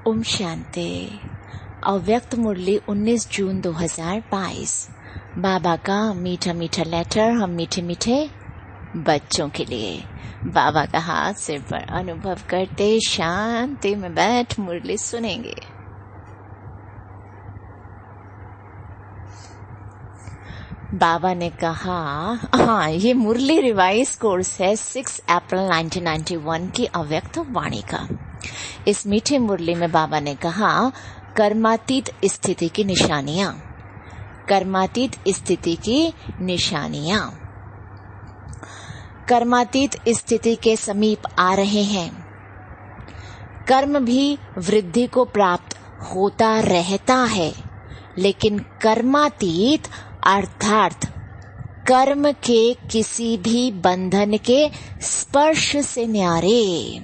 ओम शांति। अव्यक्त मुरली 19 जून 2022। बाबा का मीठा मीठा लेटर हम मीठे मीठे बच्चों के लिए। बाबा का हाथ सिर पर अनुभव करते शांति में बैठ मुरली सुनेंगे। बाबा ने कहा, हाँ, ये मुरली रिवाइज कोर्स है 6 अप्रैल 1991 की अव्यक्त वाणी का। इस मीठे मुरली में बाबा ने कहा, कर्मातीत स्थिति की निशानियां। कर्मातीत स्थिति की निशानियां। कर्मातीत स्थिति के समीप आ रहे हैं। कर्म भी वृद्धि को प्राप्त होता रहता है, लेकिन कर्मातीत अर्थात कर्म के किसी भी बंधन के स्पर्श से न्यारे,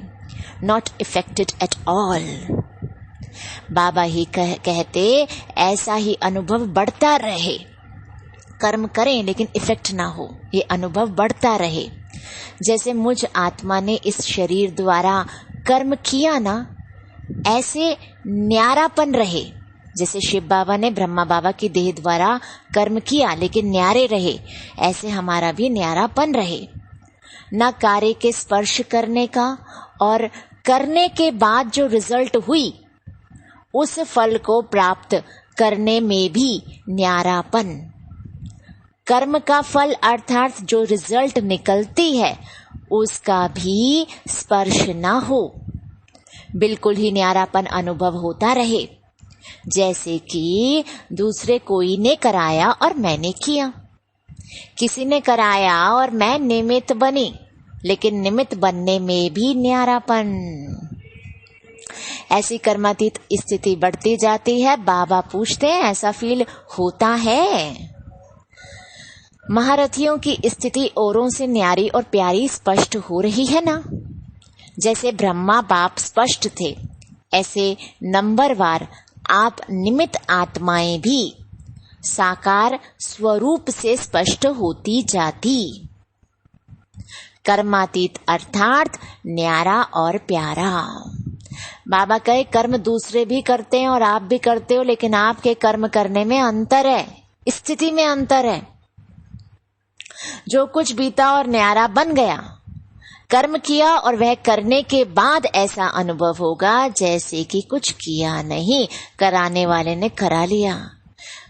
नॉट इफेक्टेड एट ऑल। बाबा ही कहते ऐसा ही अनुभव बढ़ता रहे। कर्म करें लेकिन इफेक्ट ना हो, ये अनुभव बढ़ता रहे। जैसे मुझ आत्मा ने इस शरीर द्वारा कर्म किया ना, ऐसे न्यारापन रहे। जैसे शिव बाबा ने ब्रह्मा बाबा की देह द्वारा कर्म किया लेकिन न्यारे रहे, ऐसे हमारा भी न्यारापन रहे। न कार्य के स्पर्श करने का, और करने के बाद जो रिजल्ट हुई उस फल को प्राप्त करने में भी न्यारापन। कर्म का फल अर्थात जो रिजल्ट निकलती है उसका भी स्पर्श ना हो, बिल्कुल ही न्यारापन अनुभव होता रहे। जैसे कि दूसरे कोई ने कराया और मैंने किया, किसी ने कराया और मैं निमित्त बनी, लेकिन निमित्त बनने में भी न्यारापन। ऐसी कर्मातीत स्थिति बढ़ती जाती है। बाबा पूछते हैं, ऐसा फील होता है? महारथियों की स्थिति औरों से न्यारी और प्यारी स्पष्ट हो रही है ना। जैसे ब्रह्मा बाप स्पष्ट थे, ऐसे नंबरवार आप निमित्त आत्माएं भी साकार स्वरूप से स्पष्ट होती जाती। कर्मातीत अर्थात न्यारा और प्यारा। बाबा कहे, कर्म दूसरे भी करते हैं और आप भी करते हो, लेकिन आपके कर्म करने में अंतर है, स्थिति में अंतर है। जो कुछ बीता और न्यारा बन गया, कर्म किया और वह करने के बाद ऐसा अनुभव होगा जैसे कि कुछ किया नहीं, कराने वाले ने करा लिया।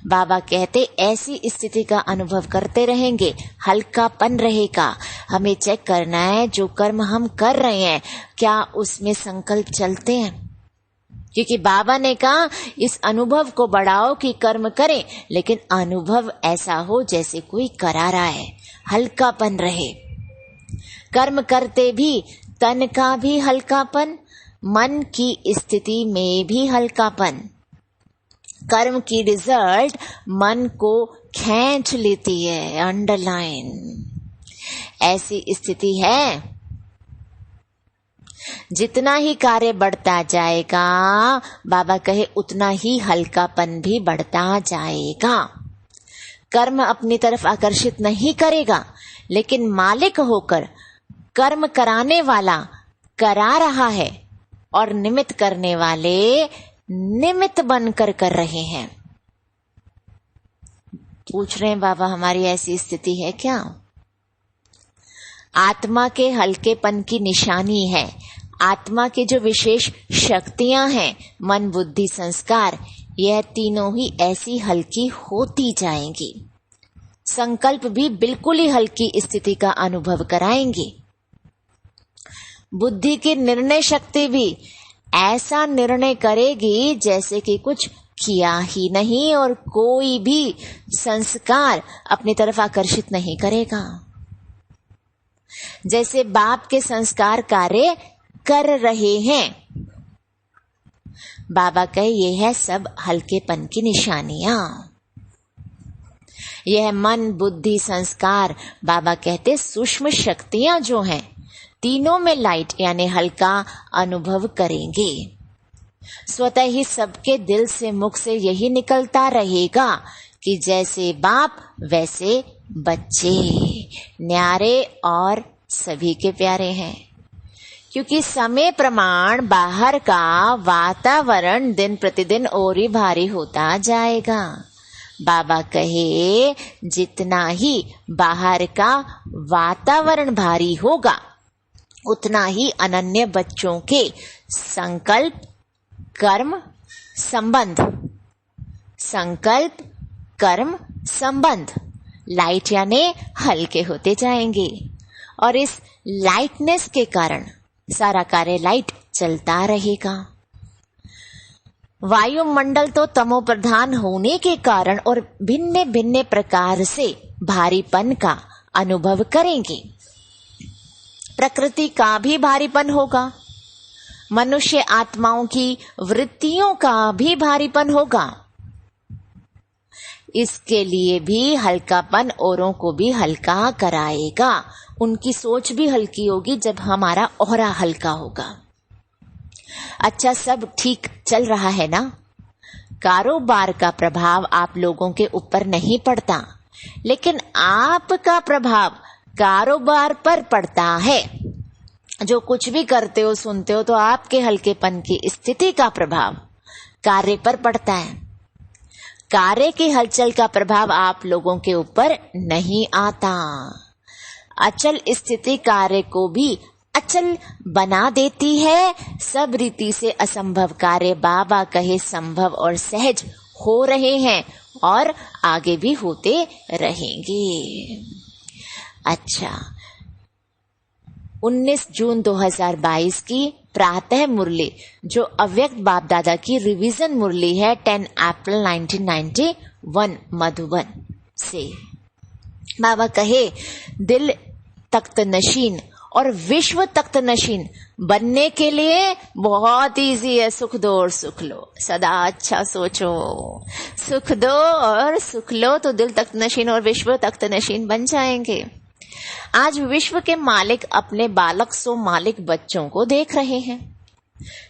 बाबा कहते ऐसी स्थिति का अनुभव करते रहेंगे, हल्कापन रहेगा। हमें चेक करना है जो कर्म हम कर रहे हैं क्या उसमें संकल्प चलते हैं, क्योंकि बाबा ने कहा इस अनुभव को बढ़ाओ कि कर्म करें, लेकिन अनुभव ऐसा हो जैसे कोई करा रहा है, हल्कापन रहे। कर्म करते भी तन का भी हल्कापन, मन की स्थिति में भी हल्कापन। कर्म की रिजल्ट मन को खींच लेती है, अंडरलाइन। ऐसी स्थिति है। जितना ही कार्य बढ़ता जाएगा, बाबा कहे उतना ही हल्कापन भी बढ़ता जाएगा। कर्म अपनी तरफ आकर्षित नहीं करेगा, लेकिन मालिक होकर कर्म कराने वाला करा रहा है और निमित्त करने वाले निमित्त बनकर कर रहे हैं। पूछ रहे हैं, बाबा हमारी ऐसी स्थिति है क्या? आत्मा के हल्केपन की निशानी है। आत्मा की जो विशेष शक्तियां हैं, मन बुद्धि संस्कार, यह तीनों ही ऐसी हल्की होती जाएंगी। संकल्प भी बिल्कुल ही हल्की स्थिति का अनुभव कराएंगे। बुद्धि की निर्णय शक्ति भी ऐसा निर्णय करेगी जैसे कि कुछ किया ही नहीं, और कोई भी संस्कार अपनी तरफ आकर्षित नहीं करेगा। जैसे बाप के संस्कार कार्य कर रहे हैं। बाबा कहे ये है सब हल्केपन की निशानियां। यह मन बुद्धि संस्कार, बाबा कहते सूक्ष्म शक्तियां जो हैं, तीनों में लाइट यानी हल्का अनुभव करेंगे। स्वतः ही सबके दिल से मुख से यही निकलता रहेगा कि जैसे बाप वैसे बच्चे, न्यारे और सभी के प्यारे हैं। क्योंकि समय प्रमाण बाहर का वातावरण दिन प्रतिदिन और ही भारी होता जाएगा। बाबा कहे जितना ही बाहर का वातावरण भारी होगा उतना ही अनन्य बच्चों के संकल्प कर्म संबंध लाइट यानी हल्के होते जाएंगे और इस लाइटनेस के कारण सारा कार्य लाइट चलता रहेगा। वायुमंडल तो तमो प्रधान होने के कारण और भिन्न भिन्न प्रकार से भारीपन का अनुभव करेंगे। प्रकृति का भी भारीपन होगा, मनुष्य आत्माओं की वृत्तियों का भी भारीपन होगा। इसके लिए भी हल्कापन औरों को भी हल्का कराएगा। उनकी सोच भी हल्की होगी जब हमारा औरा हल्का होगा। अच्छा, सब ठीक चल रहा है ना? कारोबार का प्रभाव आप लोगों के ऊपर नहीं पड़ता, लेकिन आपका प्रभाव कारोबार पर पड़ता है। जो कुछ भी करते हो सुनते हो तो आपके हल्केपन की स्थिति का प्रभाव कार्य पर पड़ता है। कार्य की हलचल का प्रभाव आप लोगों के ऊपर नहीं आता। अचल स्थिति कार्य को भी अचल बना देती है। सब रीति से असंभव कार्य बाबा कहे संभव और सहज हो रहे हैं और आगे भी होते रहेंगे। अच्छा, 19 जून 2022 की प्रातः मुरली जो अव्यक्त बाप दादा की रिवीजन मुरली है 10 अप्रैल 1991 मधुबन से। बाबा कहे दिल तख्त नशीन और विश्व तख्त नशीन बनने के लिए बहुत इजी है। सुख दो और सुख लो, सदा अच्छा सोचो, सुख दो और सुख लो तो दिल तख्त नशीन और विश्व तख्त नशीन बन जाएंगे। आज विश्व के मालिक अपने बालक सो मालिक बच्चों को देख रहे हैं।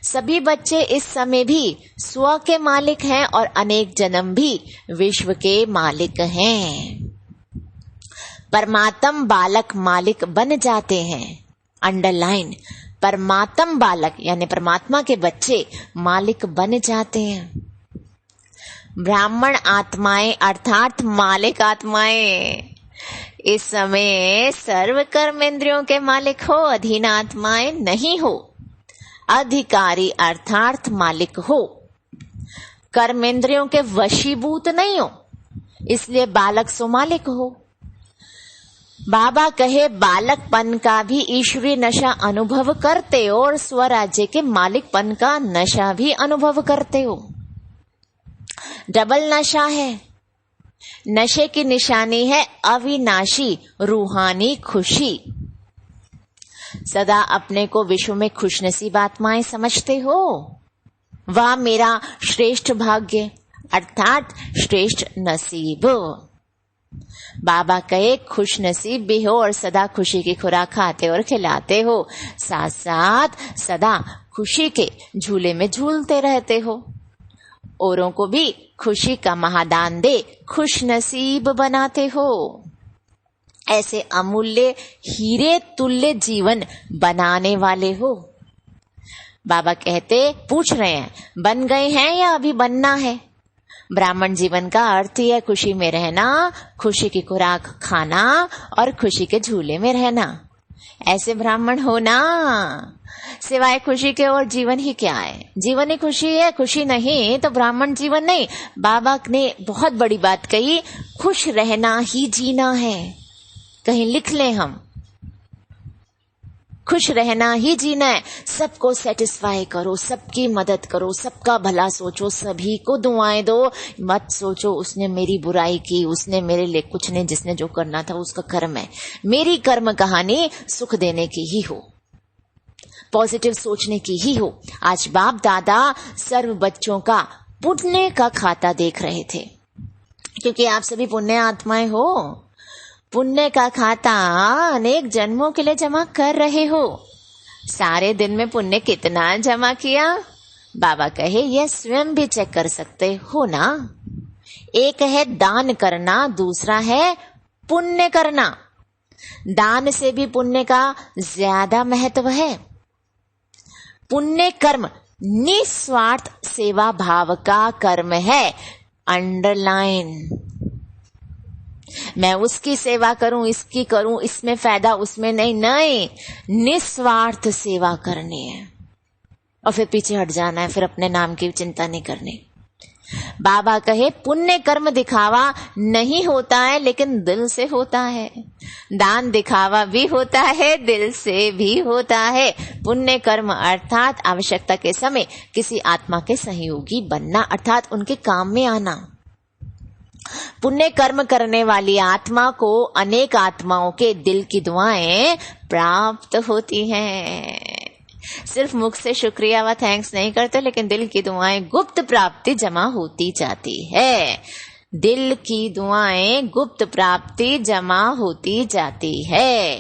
सभी बच्चे इस समय भी स्व के मालिक हैं और अनेक जन्म भी विश्व के मालिक हैं। परमात्म बालक मालिक बन जाते हैं। अंडरलाइन, परमात्म बालक यानी परमात्मा के बच्चे मालिक बन जाते हैं। ब्राह्मण आत्माएं अर्थात मालिक आत्माएं इस समय सर्व कर्मेंद्रियों के मालिक हो, अधीन आत्माएं नहीं हो। अधिकारी अर्थात मालिक हो, कर्मेंद्रियों के वशीभूत नहीं हो, इसलिए बालक सो मालिक हो। बाबा कहे बालकपन का भी ईश्वरीय नशा अनुभव करते हो और स्वराज्य के मालिकपन का नशा भी अनुभव करते हो। डबल नशा है। नशे की निशानी है अविनाशी रूहानी खुशी। सदा अपने को विश्व में खुशनसीब आत्माएं समझते हो। वह मेरा श्रेष्ठ भाग्य अर्थात श्रेष्ठ नसीब। बाबा कहे खुश नसीब भी हो और सदा खुशी की खुराक खाते और खिलाते हो, साथ साथ सदा खुशी के झूले में झूलते रहते हो। औरों को भी खुशी का महादान दे खुश नसीब बनाते हो। ऐसे अमूल्य हीरे तुल्य जीवन बनाने वाले हो। बाबा कहते पूछ रहे हैं बन गए हैं या अभी बनना है। ब्राह्मण जीवन का अर्थ ही है खुशी में रहना, खुशी की खुराक खाना और खुशी के झूले में रहना। ऐसे ब्राह्मण होना, सिवाय खुशी के और जीवन ही क्या है। जीवन ही खुशी है, खुशी नहीं तो ब्राह्मण जीवन नहीं। बाबा ने बहुत बड़ी बात कही, खुश रहना ही जीना है। कहीं लिख लें हम, खुश रहना ही जीना है। सबको सेटिस्फाई करो, सबकी मदद करो, सबका भला सोचो, सभी को दुआएं दो। मत सोचो उसने मेरी बुराई की, उसने मेरे लिए कुछ नहीं, जिसने जो करना था उसका कर्म है। मेरी कर्म कहानी सुख देने की ही हो, पॉजिटिव सोचने की ही हो। आज बाप दादा सर्व बच्चों का पुण्य का खाता देख रहे थे, क्योंकि आप सभी पुण्य आत्माएं हो। पुण्य का खाता अनेक जन्मों के लिए जमा कर रहे हो। सारे दिन में पुण्य कितना जमा किया? बाबा कहे यह स्वयं भी चेक कर सकते हो ना। एक है दान करना, दूसरा है पुण्य करना। दान से भी पुण्य का ज्यादा महत्व है। पुण्य कर्म निस्वार्थ सेवा भाव का कर्म है। अंडरलाइन। मैं उसकी सेवा करूं, इसकी करूं, इसमें फायदा उसमें नहीं, नहीं, निस्वार्थ सेवा करनी है और फिर पीछे हट जाना है, फिर अपने नाम की चिंता नहीं करनी। बाबा कहे पुण्य कर्म दिखावा नहीं होता है, लेकिन दिल से होता है। दान दिखावा भी होता है, दिल से भी होता है। पुण्य कर्म अर्थात आवश्यकता के समय किसी आत्मा के सहयोगी बनना, अर्थात उनके काम में आना। पुण्य कर्म करने वाली आत्मा को अनेक आत्माओं के दिल की दुआएं प्राप्त होती हैं। सिर्फ मुख से शुक्रिया व थैंक्स नहीं करते, लेकिन दिल की दुआएं गुप्त प्राप्ति जमा होती जाती है। दिल की दुआएं गुप्त प्राप्ति जमा होती जाती है।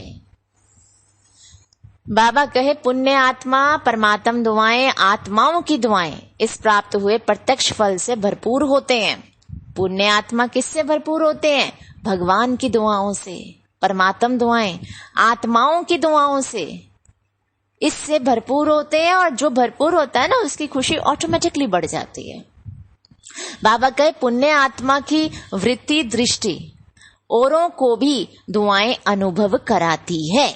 बाबा कहे पुण्य आत्मा परमात्म दुआएं, आत्माओं की दुआएं इस प्राप्त हुए प्रत्यक्ष फल से भरपूर होते हैं। पुण्य आत्मा किससे भरपूर होते हैं? भगवान की दुआओं से। परमात्म दुआएं आत्माओं की दुआओं से, इससे भरपूर होते हैं। और जो भरपूर होता है ना, उसकी खुशी ऑटोमेटिकली बढ़ जाती है। बाबा कहे पुण्य आत्मा की वृत्ति दृष्टि औरों को भी दुआएं अनुभव कराती है।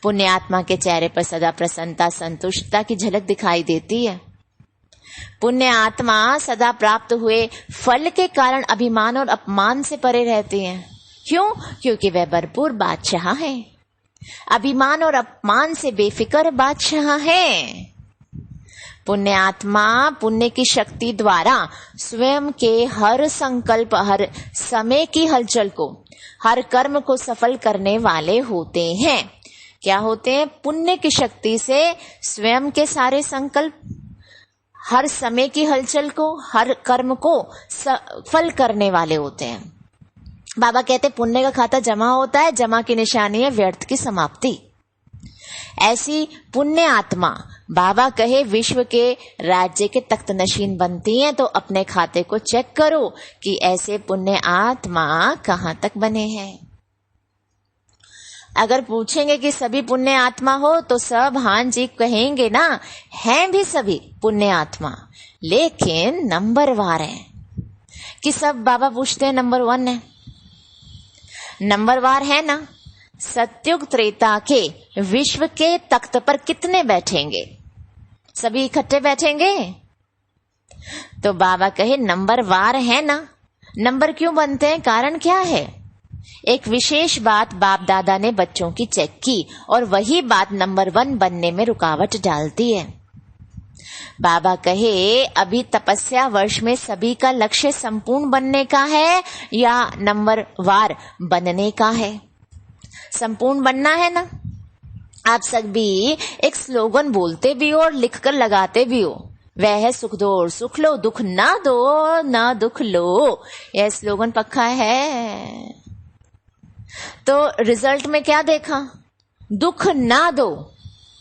पुण्य आत्मा के चेहरे पर सदा प्रसन्नता, संतुष्टता की झलक दिखाई देती है। पुण्य आत्मा सदा प्राप्त हुए फल के कारण अभिमान और अपमान से परे रहती हैं। क्यों? क्योंकि वह भरपूर बादशाह है। अभिमान और अपमान से बेफिक्र बादशाह है। पुण्य आत्मा पुण्य की शक्ति द्वारा स्वयं के हर संकल्प, हर समय की हलचल को, हर कर्म को सफल करने वाले होते हैं। क्या होते हैं? पुण्य की शक्ति से स्वयं के सारे संकल्प, हर समय की हलचल को, हर कर्म को सफल करने वाले होते हैं। बाबा कहते पुण्य का खाता जमा होता है, जमा की निशानी है व्यर्थ की समाप्ति। ऐसी पुण्य आत्मा बाबा कहे विश्व के राज्य के तख्त नशीन बनती हैं। तो अपने खाते को चेक करो कि ऐसे पुण्य आत्मा कहां तक बने हैं। अगर पूछेंगे कि सभी पुण्य आत्मा हो तो सब हाँ जी कहेंगे ना, हैं भी सभी पुण्य आत्मा, लेकिन नंबरवार है कि सब। बाबा पूछते हैं नंबर 1 है, नंबरवार है ना। सत्युग त्रेता के विश्व के तख्त पर कितने बैठेंगे? सभी इकट्ठे बैठेंगे? तो बाबा कहे नंबरवार है ना। नंबर क्यों बनते हैं? कारण क्या है? एक विशेष बात बाप दादा ने बच्चों की चेक की और वही बात नंबर 1 बनने में रुकावट डालती है। बाबा कहे अभी तपस्या वर्ष में सभी का लक्ष्य संपूर्ण बनने का है या नंबरवार बनने का है? संपूर्ण बनना है ना। आप सभी एक स्लोगन बोलते भी हो और लिखकर लगाते भी हो, वह है सुख दो और सुख लो, दुख ना दो ना दुख लो। यह स्लोगन पक्का है। तो रिजल्ट में क्या देखा? दुख ना दो,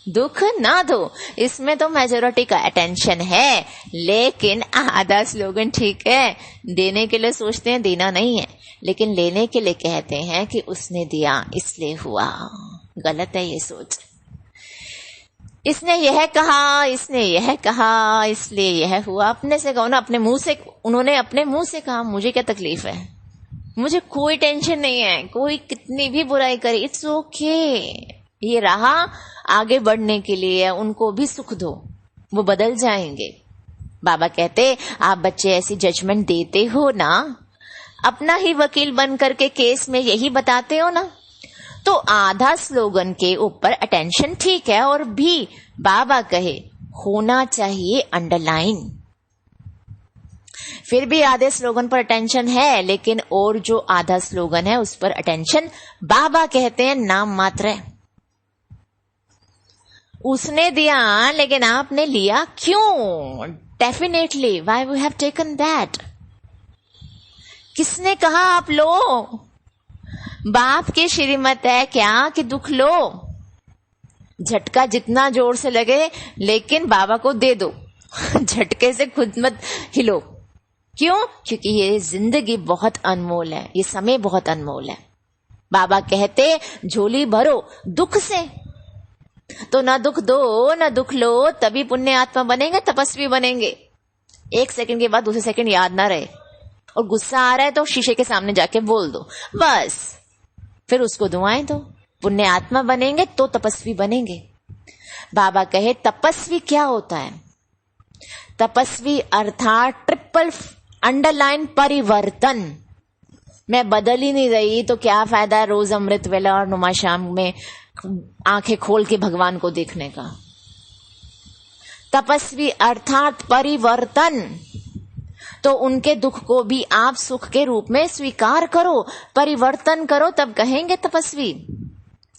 दुख ना दो। इसमें तो मेजोरिटी का अटेंशन है, लेकिन आधा स्लोगन ठीक है, देने के लिए सोचते हैं, देना नहीं है, लेकिन लेने के लिए कहते हैं कि उसने दिया इसलिए हुआ। गलत है ये सोच। इसने यह कहा, इसने यह कहा, इसलिए यह हुआ। अपने से कहो ना, अपने मुंह से, उन्होंने अपने मुंह से कहा, मुझे क्या तकलीफ है, मुझे कोई टेंशन नहीं है, कोई कितनी भी बुराई करे, इट्स ओके। ये रहा आगे बढ़ने के लिए, उनको भी सुख दो, वो बदल जाएंगे। बाबा कहते आप बच्चे ऐसी जजमेंट देते हो ना, अपना ही वकील बन करके केस में यही बताते हो ना, तो आधा स्लोगन के ऊपर अटेंशन ठीक है, और भी बाबा कहे होना चाहिए अंडरलाइन। फिर भी आधे स्लोगन पर अटेंशन है, लेकिन और जो आधा स्लोगन है उस पर अटेंशन बाबा कहते हैं नाम मात्र है। उसने दिया लेकिन आपने लिया क्यों? Definitely why we have taken that. किसने कहा आप लो? बाप की श्रीमत है क्या कि दुख लो? झटका जितना जोर से लगे, लेकिन बाबा को दे दो। झटके से खुद मत हिलो। क्यों? क्योंकि ये जिंदगी बहुत अनमोल है, ये समय बहुत अनमोल है। बाबा कहते झोली भरो दुख से, तो ना दुख दो ना दुख लो, तभी पुण्य आत्मा बनेंगे, तपस्वी बनेंगे। 1 सेकंड के बाद दूसरे सेकंड याद ना रहे, और गुस्सा आ रहा है तो शीशे के सामने जाके बोल दो बस, फिर उसको दुआएं दो। पुण्य आत्मा बनेंगे तो तपस्वी बनेंगे। बाबा कहे तपस्वी क्या होता है? तपस्वी अर्थात ट्रिपल अंडरलाइन परिवर्तन। मैं बदल ही नहीं रही तो क्या फायदा है रोज अमृत वेला और नुमा शाम में आंखें खोल के भगवान को देखने का। तपस्वी अर्थात परिवर्तन। तो उनके दुख को भी आप सुख के रूप में स्वीकार करो, परिवर्तन करो, तब कहेंगे तपस्वी।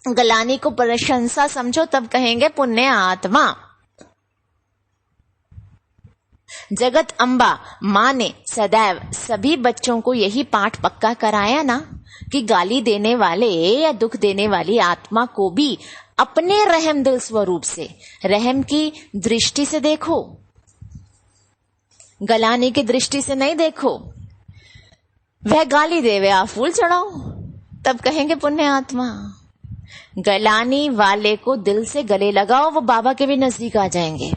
गलानी को प्रशंसा समझो, तब कहेंगे पुण्य आत्मा। जगत अम्बा माँ ने सदैव सभी बच्चों को यही पाठ पक्का कराया ना कि गाली देने वाले या दुख देने वाली आत्मा को भी अपने रहम दिल स्वरूप से, रहम की दृष्टि से देखो, गलाने की दृष्टि से नहीं देखो। वह गाली देवे आप फूल चढ़ाओ, तब कहेंगे पुण्य आत्मा। गलानी वाले को दिल से गले लगाओ, वो बाबा के भी नजदीक आ जाएंगे।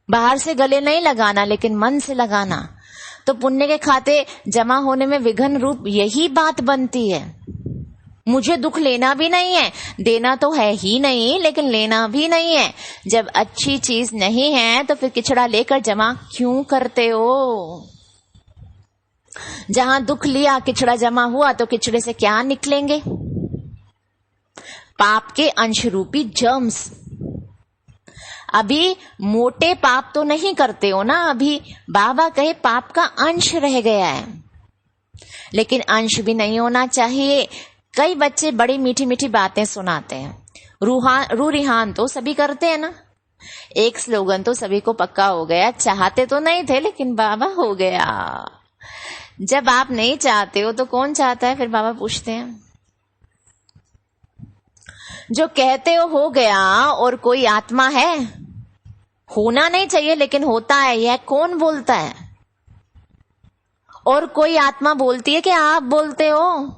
बाहर से गले नहीं लगाना, लेकिन मन से लगाना। तो पुण्य के खाते जमा होने में विघ्न रूप यही बात बनती है। मुझे दुख लेना भी नहीं है, देना तो है ही नहीं, लेकिन लेना भी नहीं है। जब अच्छी चीज नहीं है तो फिर किचड़ा लेकर जमा क्यों करते हो? जहां दुख लिया, किचड़ा जमा हुआ, तो किचड़े से क्या निकलेंगे? पाप के अंश रूपी जर्म्स। अभी मोटे पाप तो नहीं करते हो ना, अभी बाबा कहे पाप का अंश रह गया है, लेकिन अंश भी नहीं होना चाहिए। कई बच्चे बड़ी मीठी मीठी बातें सुनाते हैं, रू रिहान तो सभी करते हैं ना। एक स्लोगन तो सभी को पक्का हो गया, चाहते तो नहीं थे लेकिन बाबा हो गया। जब आप नहीं चाहते हो तो कौन चाहता है? फिर बाबा पूछते हैं, जो कहते हो गया और कोई आत्मा है? होना नहीं चाहिए लेकिन होता है, यह कौन बोलता है? और कोई आत्मा बोलती है कि आप बोलते हो?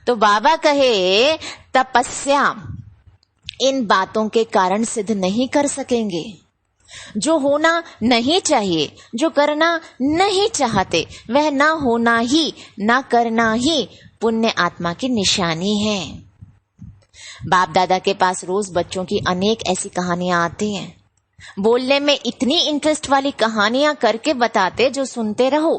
तो बाबा कहे तपस्या इन बातों के कारण सिद्ध नहीं कर सकेंगे। जो होना नहीं चाहिए, जो करना नहीं चाहते, वह ना होना ही, ना करना ही पुण्य आत्मा की निशानी है। बाप दादा के पास रोज बच्चों की अनेक ऐसी कहानियां आती हैं। बोलने में इतनी इंटरेस्ट वाली कहानियां करके बताते जो सुनते रहो।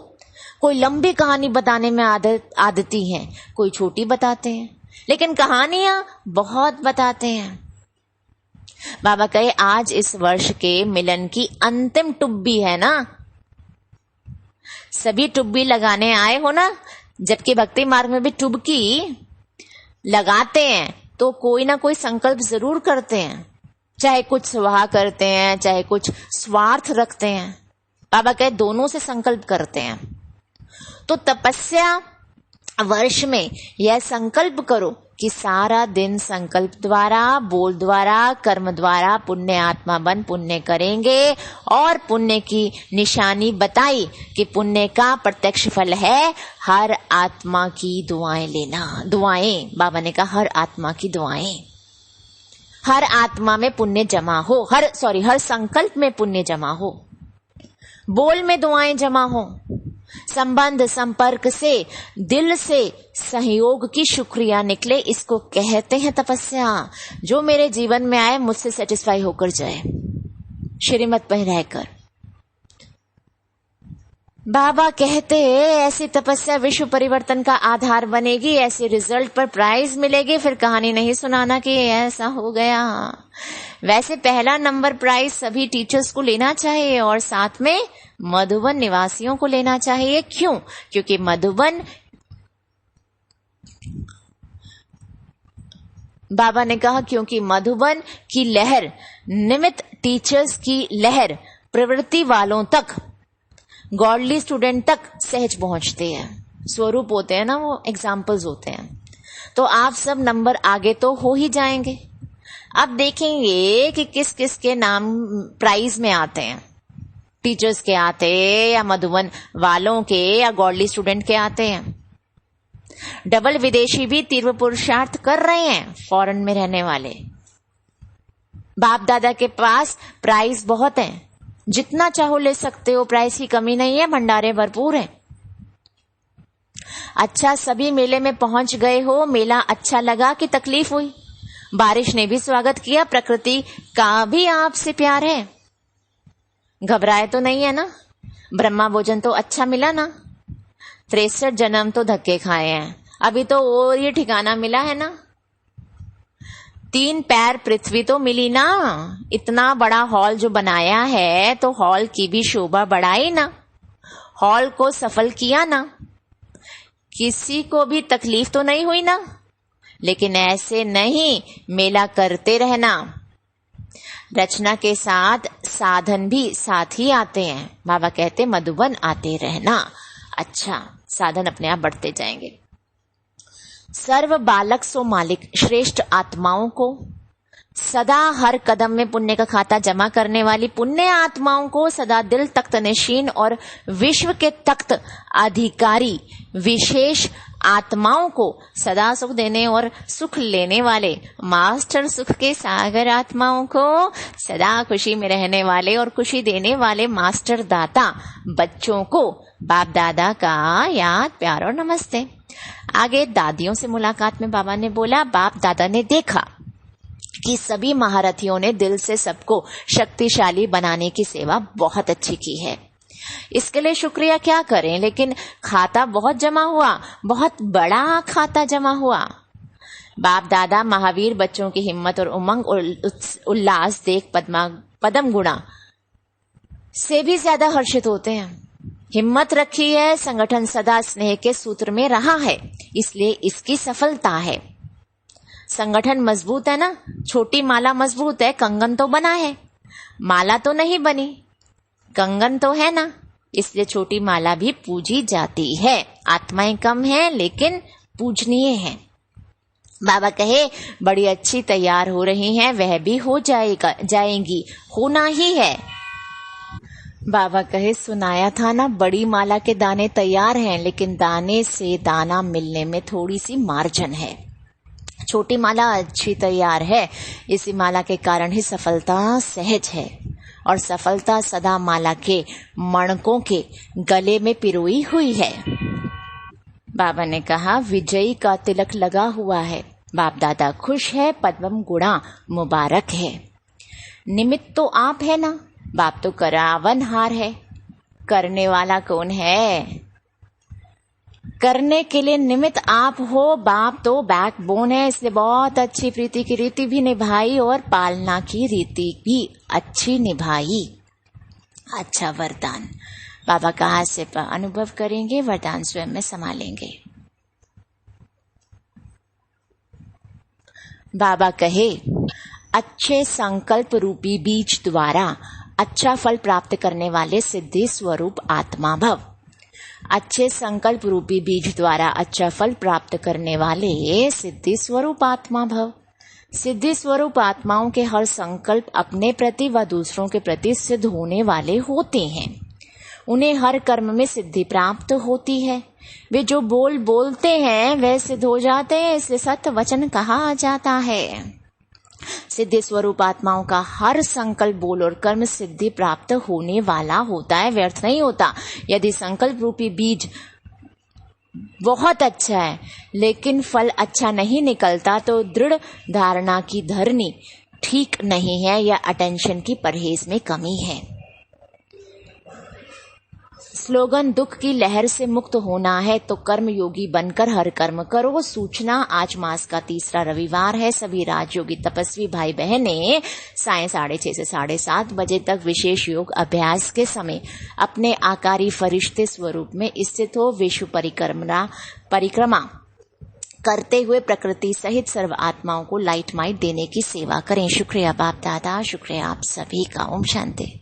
कोई लंबी कहानी बताने में आदती हैं, कोई छोटी बताते हैं, लेकिन कहानियां बहुत बताते हैं। बाबा कहे आज इस वर्ष के मिलन की अंतिम टुब्बी है ना, सभी टुब्बी लगाने आए हो ना। जबकि भक्ति मार्ग में भी टुबकी लगाते हैं तो कोई ना कोई संकल्प जरूर करते हैं, चाहे कुछ स्वाहा करते हैं, चाहे कुछ स्वार्थ रखते हैं। बाबा कहे दोनों से संकल्प करते हैं। तो तपस्या वर्ष में यह संकल्प करो कि सारा दिन संकल्प द्वारा, बोल द्वारा, कर्म द्वारा पुण्य आत्मा बन पुण्य करेंगे। और पुण्य की निशानी बताई कि पुण्य का प्रत्यक्ष फल है हर आत्मा की दुआएं लेना। दुआएं, बाबा ने कहा हर आत्मा की दुआएं, हर आत्मा में पुण्य जमा हो, हर संकल्प में पुण्य जमा हो, बोल में दुआएं जमा हो, संबंध संपर्क से, दिल से सहयोग की शुक्रिया निकले। इसको कहते हैं तपस्या। जो मेरे जीवन में आए मुझसे सेटिस्फाई होकर जाए, श्रीमत पर रहकर। बाबा कहते ऐसी तपस्या विश्व परिवर्तन का आधार बनेगी, ऐसे रिजल्ट पर प्राइज मिलेगी। फिर कहानी नहीं सुनाना कि ऐसा हो गया। वैसे पहला नंबर प्राइज सभी टीचर्स को लेना चाहिए और साथ में मधुबन निवासियों को लेना चाहिए। क्यों? क्योंकि मधुबन, बाबा ने कहा क्योंकि मधुबन की लहर निमित्त टीचर्स की लहर प्रवृत्ति वालों तक, गॉडली स्टूडेंट तक सहज पहुंचते हैं। स्वरूप होते हैं ना, वो एग्जाम्पल्स होते हैं। तो आप सब नंबर आगे तो हो ही जाएंगे। अब देखेंगे कि किस किस के नाम प्राइज में आते हैं। टीचर्स के आते या मधुबन वालों के या गॉडली स्टूडेंट के आते हैं। डबल विदेशी भी तीव्र पुरुषार्थ कर रहे हैं, फॉरेन में रहने वाले। बाप दादा के पास प्राइस बहुत है, जितना चाहो ले सकते हो, प्राइस की कमी नहीं है, भंडारे भरपूर हैं। अच्छा, सभी मेले में पहुंच गए हो, मेला अच्छा लगा कि तकलीफ हुई? बारिश ने भी स्वागत किया, प्रकृति का भी आपसे प्यार है, घबराए तो नहीं है ना? ब्रह्मा भोजन तो अच्छा मिला ना? 63 जन्म तो धक्के खाए हैं, अभी तो और ये ठिकाना मिला है ना? 3 पैर पृथ्वी तो मिली ना? इतना बड़ा हॉल जो बनाया है तो हॉल की भी शोभा बढ़ाई ना, हॉल को सफल किया ना, किसी को भी तकलीफ तो नहीं हुई ना? लेकिन ऐसे नहीं, मेला करते रहना। रचना के साथ साधन भी साथ ही आते हैं। बाबा कहते मधुबन आते रहना। अच्छा, साधन अपने आप बढ़ते जाएंगे। सर्व बालक सो मालिक, श्रेष्ठ आत्माओं को सदा हर कदम में पुण्य का खाता जमा करने वाली पुण्य आत्माओं को सदा दिल तख्त नशीन और विश्व के तख्त अधिकारी विशेष आत्माओं को सदा सुख देने और सुख लेने वाले मास्टर सुख के सागर आत्माओं को सदा खुशी में रहने वाले और खुशी देने वाले मास्टर दाता बच्चों को बाप दादा का याद प्यार और नमस्ते। आगे दादियों से मुलाकात में बाबा ने बोला, बाप दादा ने देखा कि सभी महारथियों ने दिल से सबको शक्तिशाली बनाने की सेवा बहुत अच्छी की है। इसके लिए शुक्रिया क्या करें, लेकिन खाता बहुत जमा हुआ, बहुत बड़ा खाता जमा हुआ। बाप दादा महावीर बच्चों की हिम्मत और उमंग और उल्लास देख पदम गुणा से भी ज्यादा हर्षित होते हैं। हिम्मत रखी है, संगठन सदा स्नेह के सूत्र में रहा है, इसलिए इसकी सफलता है। संगठन मजबूत है ना, छोटी माला मजबूत है, कंगन तो बना है, माला तो नहीं बनी, कंगन तो है ना, इसलिए छोटी माला भी पूजी जाती है। आत्माएं कम हैं लेकिन पूजनीय हैं। बाबा कहे बड़ी अच्छी तैयार हो रही हैं, वह भी हो जाएंगी, होना ही है। बाबा कहे सुनाया था ना, बड़ी माला के दाने तैयार हैं, लेकिन दाने से दाना मिलने में थोड़ी सी मार्जिन है। छोटी माला अच्छी तैयार है, इसी माला के कारण ही सफलता सहज है, और सफलता सदा माला के मणकों के गले में पिरोई हुई है। बाबा ने कहा विजयी का तिलक लगा हुआ है, बाप दादा खुश है, पद्म गुणा मुबारक है। निमित्त तो आप है ना, बाप तो करावनहार है, करने वाला कौन है? करने के लिए निमित्त आप हो, बाप तो बैकबोन है, इसलिए बहुत अच्छी प्रीति की रीति भी निभाई और पालना की रीति भी अच्छी निभाई। अच्छा वरदान बाबा कहाँ से अनुभव करेंगे, वरदान स्वयं में संभालेंगे। बाबा कहे अच्छे संकल्प रूपी बीज द्वारा अच्छा फल प्राप्त करने वाले सिद्धि स्वरूप आत्मा भव। अच्छे संकल्प रूपी बीज द्वारा अच्छा फल प्राप्त करने वाले सिद्धि स्वरूप आत्मा भव। सिद्धि स्वरूप आत्माओं के हर संकल्प अपने प्रति व दूसरों के प्रति सिद्ध होने वाले होते हैं। उन्हें हर कर्म में सिद्धि प्राप्त होती है। वे जो बोलते हैं वह सिद्ध हो जाते हैं, इसलिए सत्य वचन कहा जाता है। सिद्धि स्वरूप आत्माओं का हर संकल्प बोल और कर्म सिद्धि प्राप्त होने वाला होता है, व्यर्थ नहीं होता। यदि संकल्प रूपी बीज बहुत अच्छा है लेकिन फल अच्छा नहीं निकलता तो दृढ़ धारणा की धरनी ठीक नहीं है या अटेंशन की परहेज में कमी है। स्लोगन दुख की लहर से मुक्त होना है तो कर्म योगी बनकर हर कर्म करो। सूचना आज मास का तीसरा रविवार है। सभी राजयोगी तपस्वी भाई बहनें सायं 6:30 से 7:30 बजे तक विशेष योग अभ्यास के समय अपने आकारी फरिश्ते स्वरूप में स्थित हो विश्व परिक्रमा करते हुए प्रकृति सहित सर्व आत्माओं को लाइट माइट देने की सेवा करें। शुक्रिया बाप दादा, शुक्रिया आप सभी का। ओम शांति।